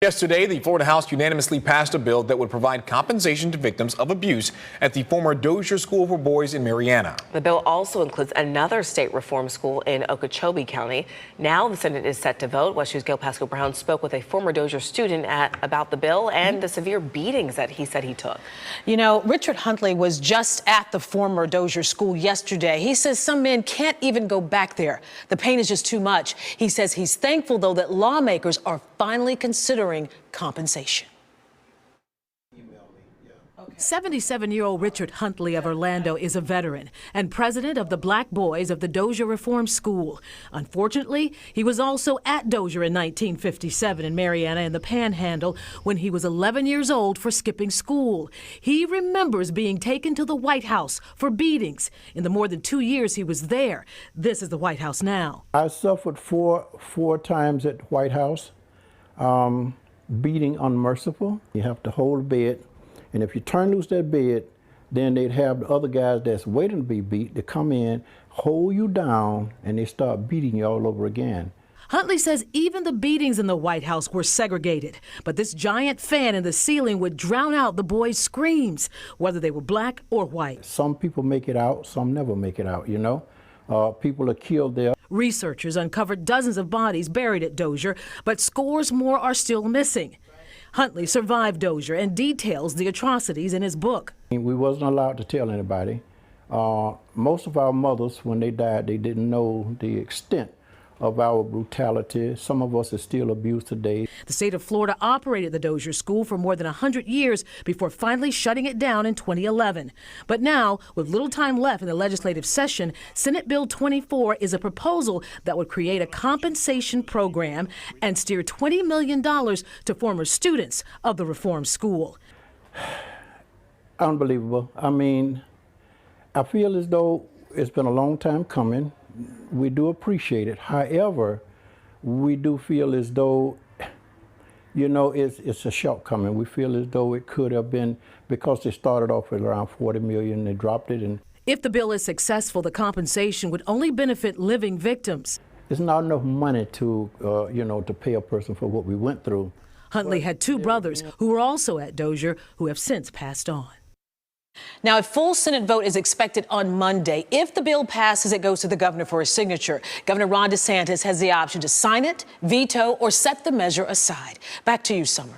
Yesterday, the Florida House unanimously passed a bill that would provide compensation to victims of abuse at the former Dozier School for Boys in Marianna. The bill also includes another state reform school in Okeechobee County. Now the Senate is set to vote. West 2's Gail Pascal Brown spoke with a former Dozier student about the bill and the severe beatings that he said he took. You know, Richard Huntley was just at the former Dozier School yesterday. He says some men can't even go back there. The pain is just too much. He says he's thankful, though, that lawmakers are finally considering compensation. 77-year-old Richard Huntley of Orlando is a veteran and president of the Black Boys of the Dozier Reform School. Unfortunately, he was also at Dozier in 1957 in Marianna in the Panhandle when he was 11 years old for skipping school. He remembers being taken to the White House for beatings in the more than 2 years he was there. This is the White House now. I suffered four times at the White House. Beating unmerciful. You have to hold a bed, and if you turn loose that bed, then they'd have the other guys that's waiting to be beat to come in, hold you down, and they start beating you all over again. Huntley says even the beatings in the White House were segregated, but this giant fan in the ceiling would drown out the boys' screams, whether they were black or white. Some people make it out, some never make it out, you know. People are killed there. Researchers uncovered dozens of bodies buried at Dozier, but scores more are still missing. Huntley survived Dozier and details the atrocities in his book. We wasn't allowed to tell anybody. Most of our mothers, when they died, they didn't know the extent of our brutality. Some of us are still abused today. The state of Florida operated the Dozier School for more than 100 years before finally shutting it down in 2011. But now, with little time left in the legislative session, Senate Bill 24 is a proposal that would create a compensation program and steer $20 million to former students of the reform school. Unbelievable. I mean, I feel as though it's been a long time coming. We do appreciate it. However, we do feel as though, you know, it's a shortcoming. We feel as though it could have been, because they started off with around $40 million, they dropped it. And if the bill is successful, the compensation would only benefit living victims. It's not enough money to, you know, to pay a person for what we went through. Huntley had two brothers who were also at Dozier who have since passed on. Now, a full Senate vote is expected on Monday. If the bill passes, it goes to the governor for his signature. Governor Ron DeSantis has the option to sign it, veto, or set the measure aside. Back to you, Summer.